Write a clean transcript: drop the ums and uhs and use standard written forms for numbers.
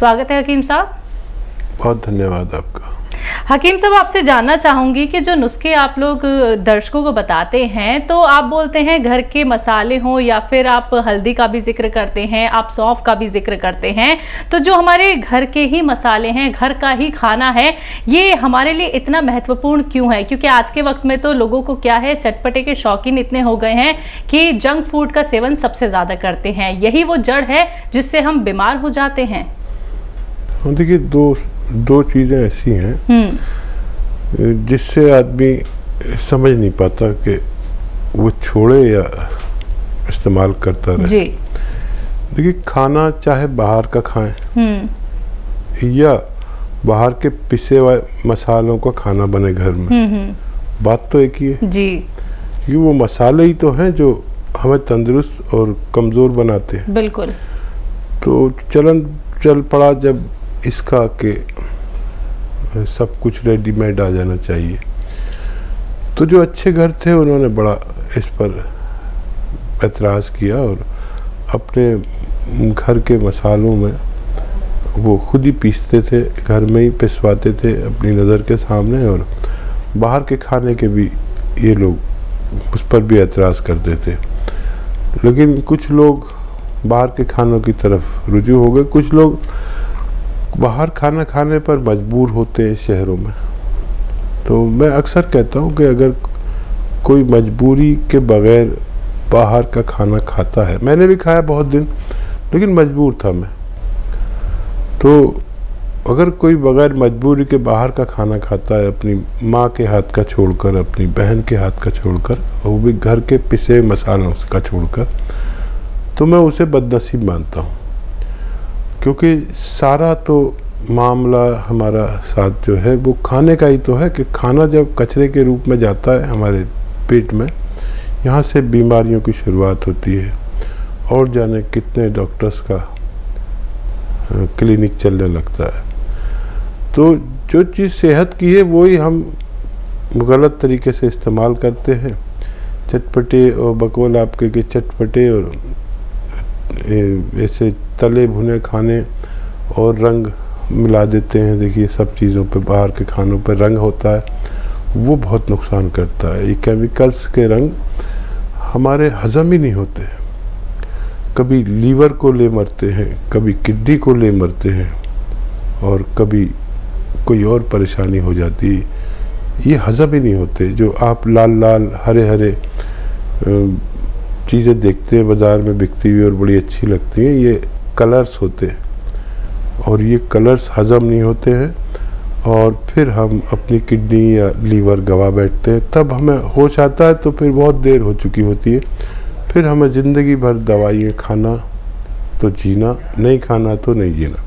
स्वागत है हकीम साहब। बहुत धन्यवाद आपका। हकीम साहब, आपसे जानना चाहूँगी कि जो नुस्खे आप लोग दर्शकों को बताते हैं, तो आप बोलते हैं घर के मसाले हों या फिर आप हल्दी का भी जिक्र करते हैं, आप सौंफ का भी जिक्र करते हैं, तो जो हमारे घर के ही मसाले हैं, घर का ही खाना है, ये हमारे लिए इतना महत्वपूर्ण क्यों है? क्योंकि आज के वक्त में तो लोगों को क्या है, चटपटे के शौकीन इतने हो गए हैं कि जंक फूड का सेवन सबसे ज़्यादा करते हैं। यही वो जड़ है जिससे हम बीमार हो जाते हैं। देखिए, दो चीज़ें ऐसी हैं जिससे आदमी समझ नहीं पाता कि वो छोड़े या इस्तेमाल करता रहे। जी। देखिए, खाना चाहे बाहर का खाएं या बाहर के पिसे हुए मसालों का खाना बने घर में, बात तो एक ही है जी। कि वो मसाले ही तो हैं जो हमें तंदुरुस्त और कमज़ोर बनाते हैं। बिल्कुल। तो चल पड़ा जब इसका कि सब कुछ रेडीमेड आ जाना चाहिए, तो जो अच्छे घर थे उन्होंने बड़ा इस पर एतराज़ किया और अपने घर के मसालों में वो खुद ही पीसते थे, घर में ही पिसवाते थे अपनी नज़र के सामने, और बाहर के खाने के भी ये लोग उस पर भी एतराज़ करते थे। लेकिन कुछ लोग बाहर के खानों की तरफ रुजू हो गए, कुछ लोग बाहर खाना खाने पर मजबूर होते हैं शहरों में। तो मैं अक्सर कहता हूँ कि अगर कोई मजबूरी के बगैर बाहर का खाना खाता है, मैंने भी खाया बहुत दिन, लेकिन मजबूर था मैं, तो अगर कोई बगैर मजबूरी के बाहर का खाना खाता है, अपनी माँ के हाथ का छोड़कर, अपनी बहन के हाथ का छोड़कर, और वो भी घर के पिसे मसालों का छोड़कर, तो मैं उसे बदनसीब मानता हूँ। क्योंकि सारा तो मामला हमारा साथ जो है वो खाने का ही तो है कि खाना जब कचरे के रूप में जाता है हमारे पेट में, यहाँ से बीमारियों की शुरुआत होती है, और जाने कितने डॉक्टर्स का क्लिनिक चलने लगता है। तो जो चीज़ सेहत की है वही हम गलत तरीके से इस्तेमाल करते हैं। चटपटे और बकौल आपके के चटपटे और ऐसे तले भुने खाने और रंग मिला देते हैं। देखिए, सब चीज़ों पे, बाहर के खानों पे रंग होता है, वो बहुत नुकसान करता है। ये केमिकल्स के रंग हमारे हजम ही नहीं होते, कभी लीवर को ले मरते हैं, कभी किडनी को ले मरते हैं, और कभी कोई और परेशानी हो जाती है। ये हजम ही नहीं होते। जो आप लाल लाल हरे हरे चीज़ें देखते हैं बाज़ार में बिकती हुई और बड़ी अच्छी लगती हैं, ये कलर्स होते हैं, और ये कलर्स हजम नहीं होते हैं, और फिर हम अपनी किडनी या लीवर गवा बैठते हैं। तब हमें होश आता है तो फिर बहुत देर हो चुकी होती है। फिर हमें ज़िंदगी भर दवाइयाँ खाना तो जीना, नहीं खाना तो नहीं जीना।